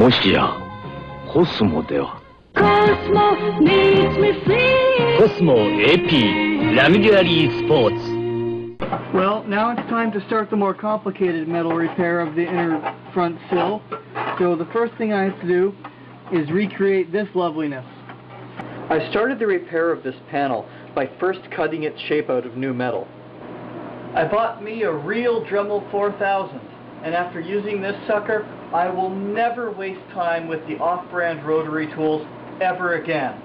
もしやコスモでは。 Cosmo needs me free. Cosmo AP Luxury Sports. Well, now it's time to start the more complicated metal repair of the inner front sill. So the first thing I have to do is recreate this loveliness. I started the repair of this panel by first cutting its shape out of new metal. I bought me a real Dremel 4000, and after using this sucker, I will never waste time with the off-brand rotary tools ever again.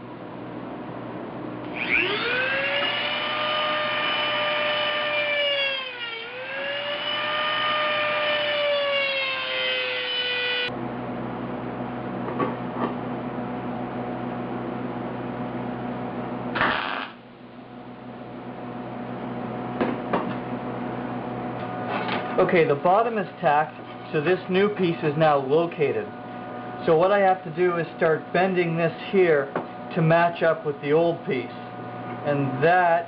Okay, the bottom is tacked, so this new piece is now located. So what I have to do is start bending this here to match up with the old piece. And that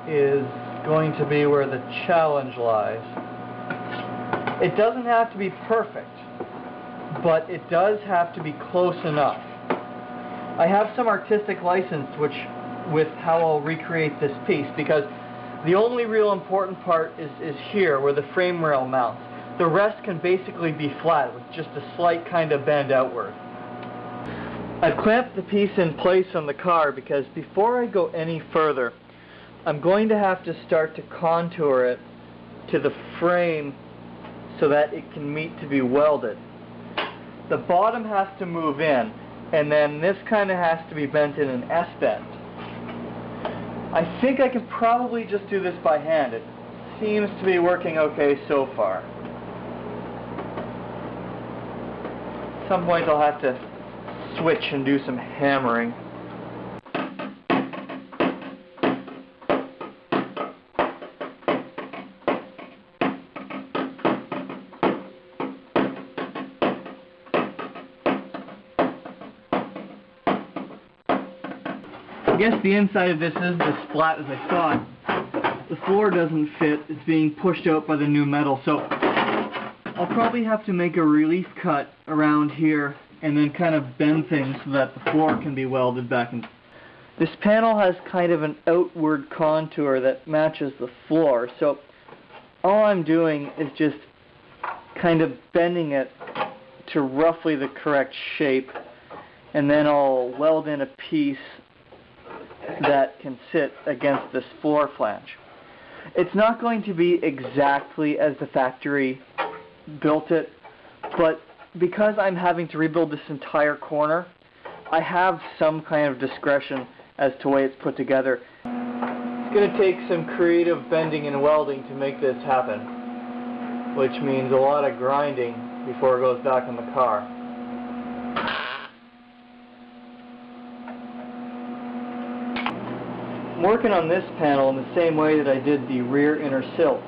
is going to be where the challenge lies. It doesn't have to be perfect, but it does have to be close enough. I have some artistic license with how I'll recreate this piece, because the only real important part is here where the frame rail mounts. The rest can basically be flat with just a slight kind of bend outward. I've clamped the piece in place on the car because before I go any further, I'm going to have to start to contour it to the frame so that it can meet to be welded. The bottom has to move in, and then this kind of has to be bent in an S-bend. I think I can probably just do this by hand. It seems to be working okay so far. At some point I'll have to switch and do some hammering. I guess the inside of this isn't as flat as I thought. The floor doesn't fit. It's being pushed out by the new metal, so I'll probably have to make a relief cut around here and then kind of bend things so that the floor can be welded back in. This panel has kind of an outward contour that matches the floor, so all I'm doing is just kind of bending it to roughly the correct shape, and then I'll weld in a piece that can sit against this floor flange. It's not going to be exactly as the factory built it, but because I'm having to rebuild this entire corner, I have some kind of discretion as to the way it's put together. It's going to take some creative bending and welding to make this happen, which means a lot of grinding before it goes back in the car. I'm working on this panel in the same way that I did the rear inner sill,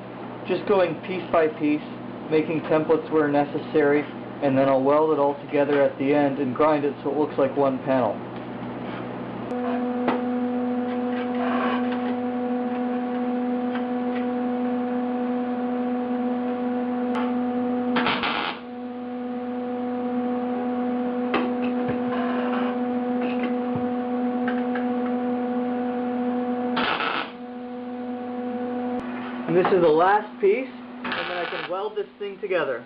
just going piece by piece, making templates where necessary, and then I'll weld it all together at the end and grind it so it looks like one panel. And this is the last piece, and then I can weld this thing together.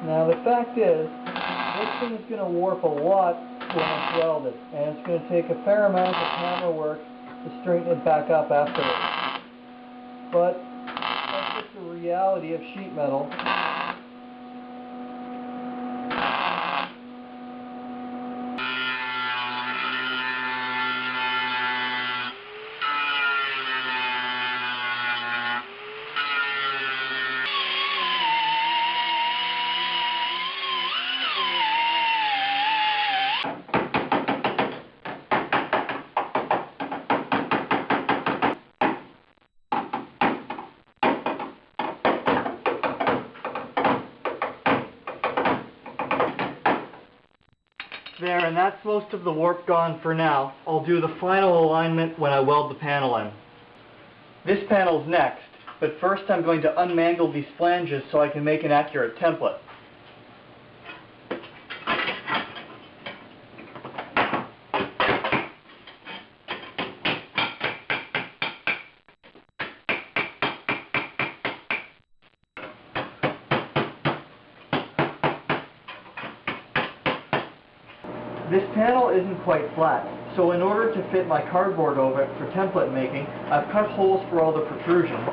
Now the fact is, this thing is going to warp a lot when it's welded, and it's going to take a fair amount of hammer work to straighten it back up afterwards. But that's just the reality of sheet metal. There, and that's most of the warp gone for now. I'll do the final alignment when I weld the panel in. This panel's next, but first I'm going to unmangle these flanges so I can make an accurate template. This panel isn't quite flat, so in order to fit my cardboard over it for template making, I've cut holes for all the protrusions,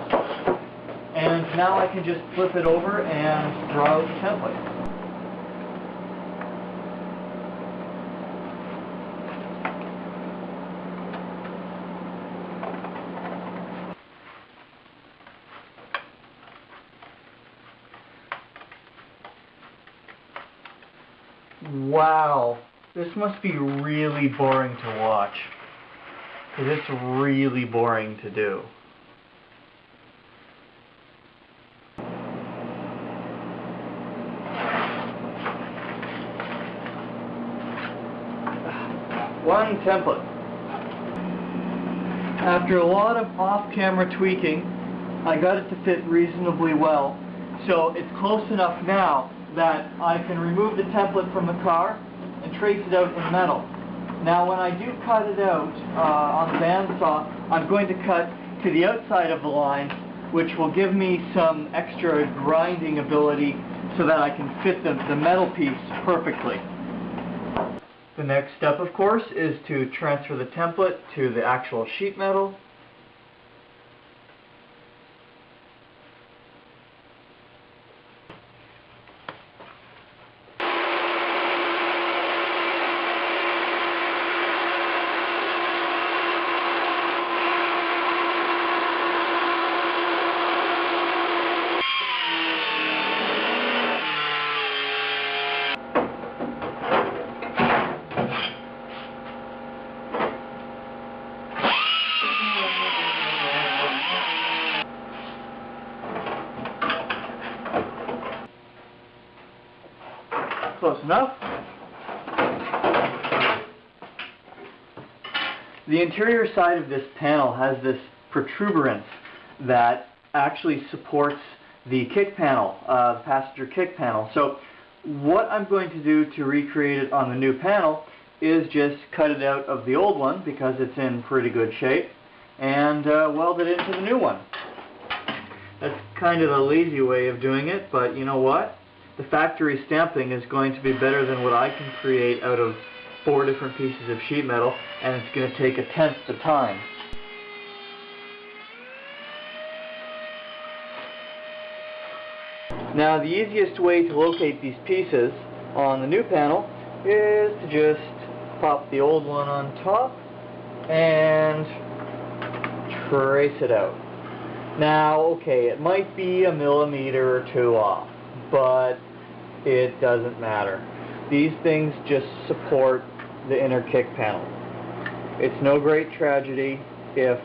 and now I can just flip it over and draw out the template. Wow, this must be really boring to watch, because it's really boring to do. One template. After a lot of off-camera tweaking, I got it to fit reasonably well, so it's close enough now that I can remove the template from the car and trace it out in metal. Now when I do cut it out on the bandsaw, I'm going to cut to the outside of the line, which will give me some extra grinding ability so that I can fit the metal piece perfectly. The next step, of course, is to transfer the template to the actual sheet metal. Close enough. The interior side of this panel has this protuberance that actually supports the kick panel, the passenger kick panel. So what I'm going to do to recreate it on the new panel is just cut it out of the old one because it's in pretty good shape and weld it into the new one. That's kind of a lazy way of doing it, but you know what? The factory stamping is going to be better than what I can create out of 4 different pieces of sheet metal, and it's going to take 1/10 the time. Now the easiest way to locate these pieces on the new panel is to just pop the old one on top and trace it out. Now, okay, it might be 1 millimeter or 2 off, but it doesn't matter. These things just support the inner kick panel. It's no great tragedy if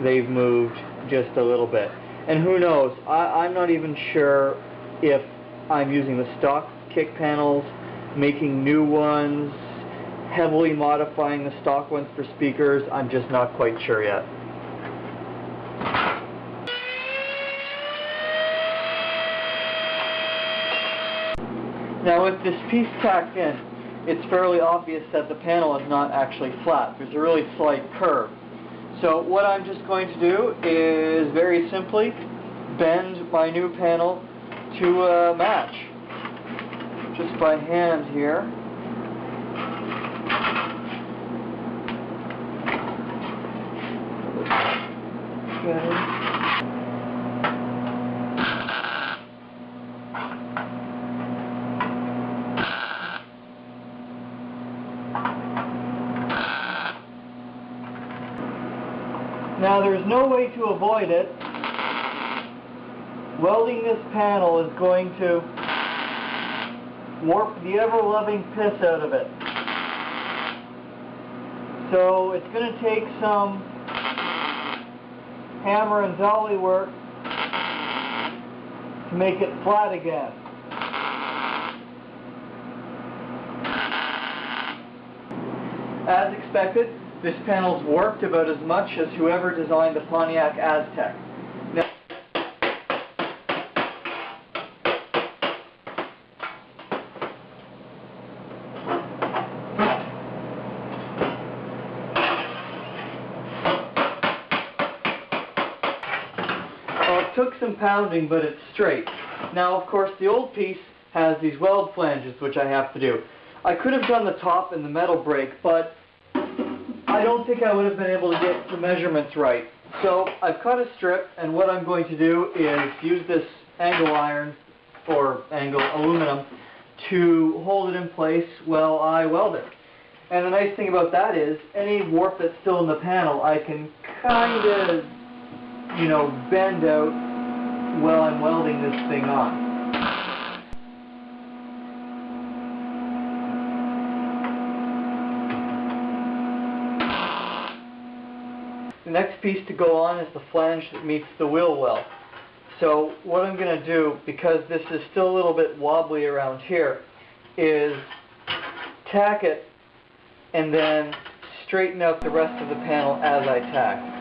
they've moved just a little bit. And who knows, I'm not even sure if I'm using the stock kick panels, making new ones, heavily modifying the stock ones for speakers. I'm just not quite sure yet. Now with this piece tacked in, it's fairly obvious that the panel is not actually flat. There's a really slight curve. So what I'm just going to do is very simply bend my new panel to a match. Just by hand here. Okay. Now there's no way to avoid it. Welding this panel is going to warp the ever-loving piss out of it. So it's going to take some hammer and dolly work to make it flat again. As expected, this panel's warped about as much as whoever designed the Pontiac Aztec. Now, Well, it took some pounding, but it's straight. Now, of course, the old piece has these weld flanges, which I have to do. I could have done the top and the metal brake, but I don't think I would have been able to get the measurements right. So I've cut a strip, and what I'm going to do is use this angle iron, or angle aluminum, to hold it in place while I weld it. And the nice thing about that is, any warp that's still in the panel, I can kind of, you know, bend out while I'm welding this thing on. The next piece to go on is the flange that meets the wheel well. So what I'm going to do, because this is still a little bit wobbly around here, is tack it and then straighten out the rest of the panel as I tack.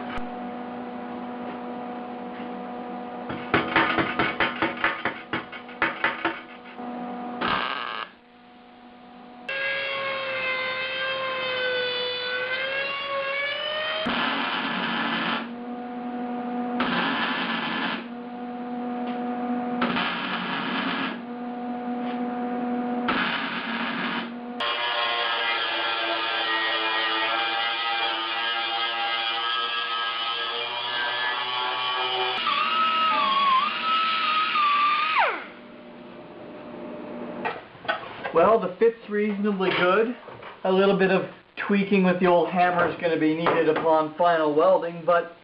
Well, the fit's reasonably good. A little bit of tweaking with the old hammer is going to be needed upon final welding, but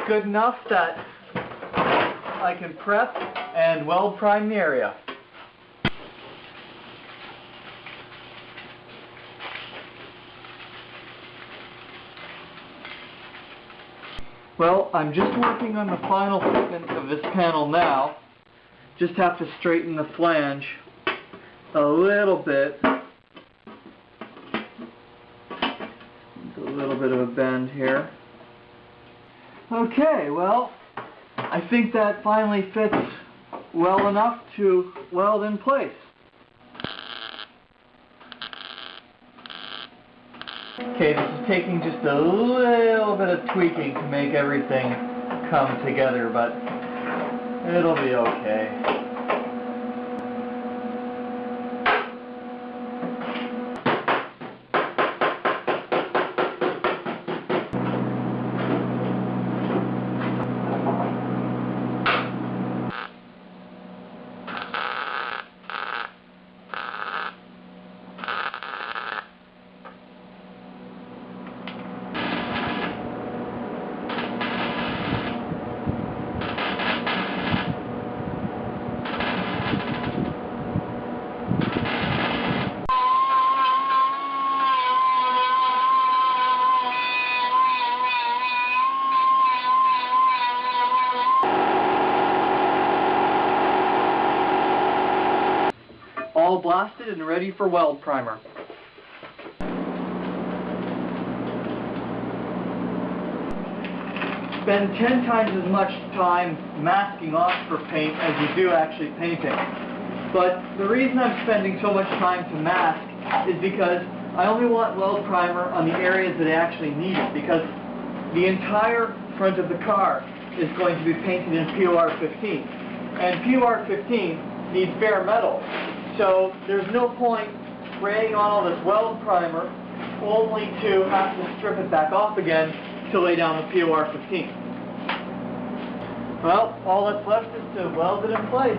good enough that I can prep and weld prime the area. Well, I'm just working on the final fitment of this panel now. Just have to straighten the flange a little bit. There's a little bit of a bend here. Okay, well, I think that finally fits well enough to weld in place. Okay, this is taking just a little bit of tweaking to make everything come together, but it'll be okay. All blasted and ready for weld primer. Spend 10 times as much time masking off for paint as you do actually painting. But the reason I'm spending so much time to mask is because I only want weld primer on the areas that I actually need it, because the entire front of the car is going to be painted in POR 15. And POR 15 needs bare metal. So there's no point spraying on all this weld primer only to have to strip it back off again to lay down the POR 15. Well, all that's left is to weld it in place.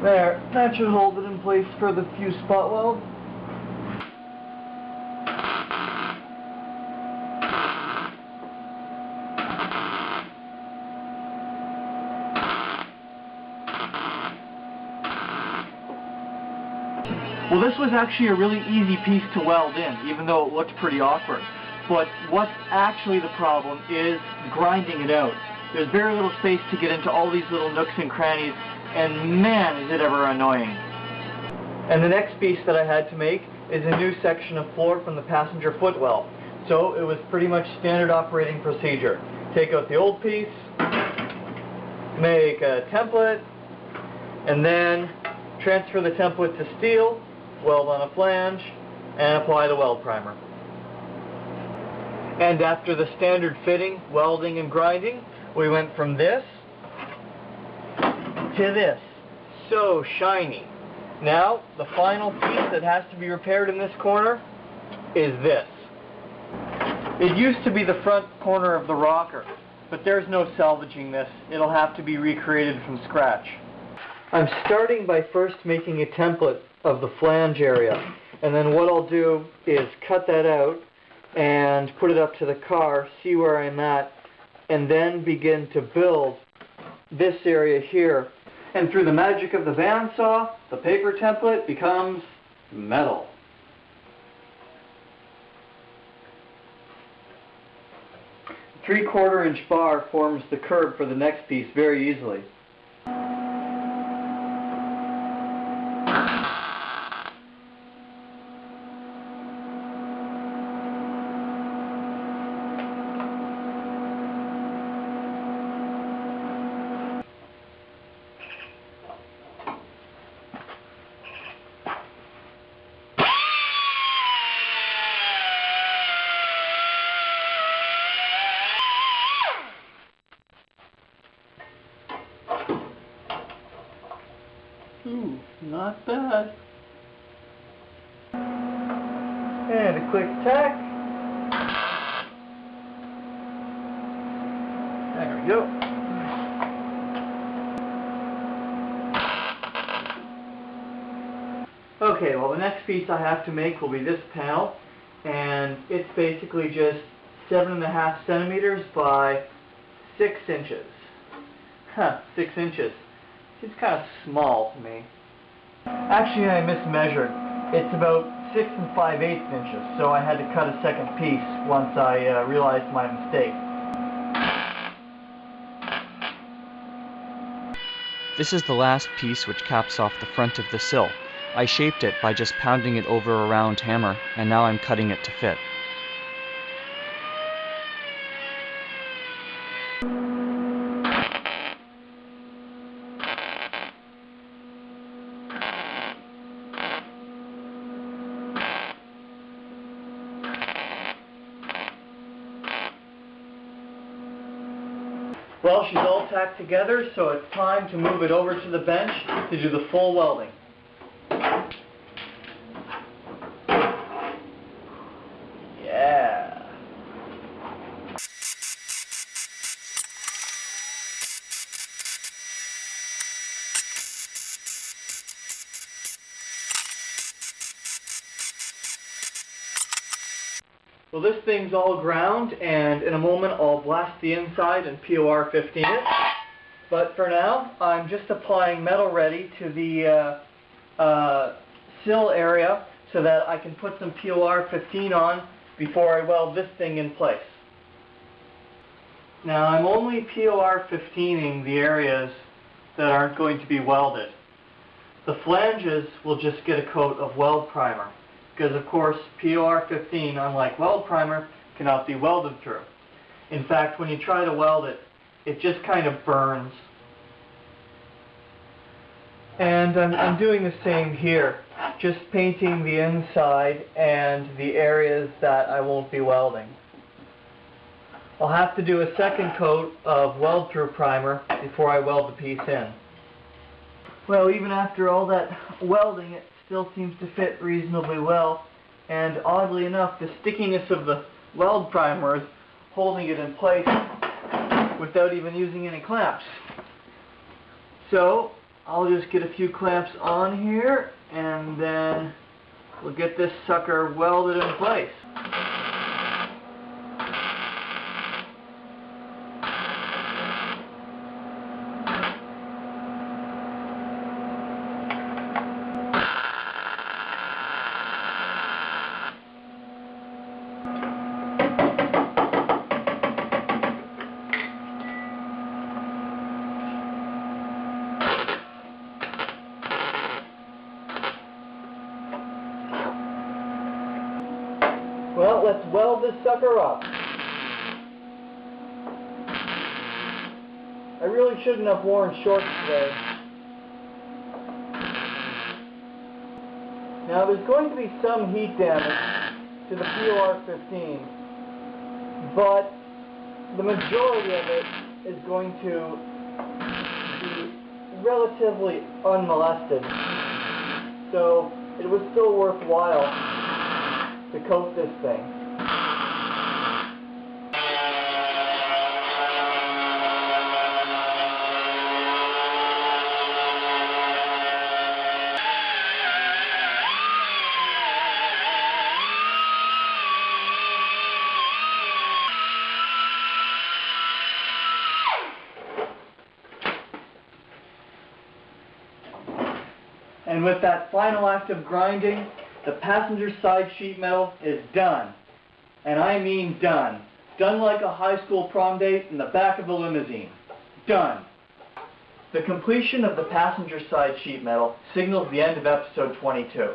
There, that should hold it in place for the few spot welds. Well, this was actually a really easy piece to weld in, even though it looked pretty awkward. But what's actually the problem is grinding it out. There's very little space to get into all these little nooks and crannies, and man, is it ever annoying. And the next piece that I had to make is a new section of floor from the passenger footwell. So it was pretty much standard operating procedure. Take out the old piece, make a template, and then transfer the template to steel, weld on a flange, and apply the weld primer. And after the standard fitting, welding, and grinding, we went from this to this. So shiny. Now, the final piece that has to be repaired in this corner is this. It used to be the front corner of the rocker, but there's no salvaging this. It'll have to be recreated from scratch. I'm starting by first making a template of the flange area, and then what I'll do is cut that out and put it up to the car, see where I'm at, and then begin to build this area here. And through the magic of the bandsaw, the paper template becomes metal. A 3/4 inch bar forms the curb for the next piece very easily. Ooh, not bad. And a quick tack. There we go. Okay, well the next piece I have to make will be this panel, and it's basically just 7.5 centimeters by 6 inches. 6 inches. It's kind of small to me. Actually, I mismeasured. It's about 6 5/8 inches, so I had to cut a second piece once I realized my mistake. This is the last piece which caps off the front of the sill. I shaped it by just pounding it over a round hammer, and now I'm cutting it to fit. Well, she's all tacked together, so it's time to move it over to the bench to do the full welding. Yeah. Well, this thing's all ground, and in a moment I'll blast the inside and POR 15 it. But for now, I'm just applying metal ready to the sill area so that I can put some POR 15 on before I weld this thing in place. Now, I'm only POR 15ing the areas that aren't going to be welded. The flanges will just get a coat of weld primer, because of course POR 15, unlike weld primer, cannot be welded through. In fact, when you try to weld it, it just kind of burns. And I'm doing the same here, just painting the inside and the areas that I won't be welding. I'll have to do a second coat of weld-through primer before I weld the piece in. Well, even after all that welding, it still seems to fit reasonably well, and oddly enough, the stickiness of the weld primer is holding it in place without even using any clamps. So I'll just get a few clamps on here, and then we'll get this sucker welded in place. Well, let's weld this sucker up. I really shouldn't have worn shorts today. Now there's going to be some heat damage to the POR-15, but the majority of it is going to be relatively unmolested. So it was still worthwhile to coat this thing. And with that final act of grinding, the passenger side sheet metal is done. And I mean done. Done like a high school prom date in the back of a limousine. Done. The completion of the passenger side sheet metal signals the end of episode 22.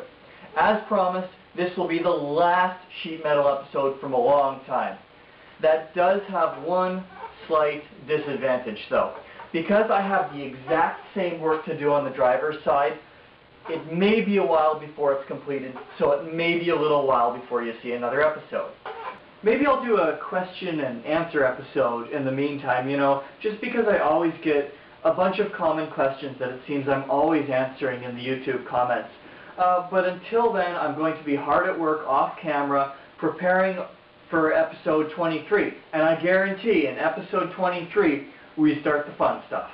As promised, this will be the last sheet metal episode from a long time. That does have one slight disadvantage though. Because I have the exact same work to do on the driver's side, it may be a while before it's completed, so it may be a little while before you see another episode. Maybe I'll do a question and answer episode in the meantime, you know, just because I always get a bunch of common questions that it seems I'm always answering in the YouTube comments. But until then, I'm going to be hard at work off camera preparing for episode 23. And I guarantee in episode 23, we start the fun stuff.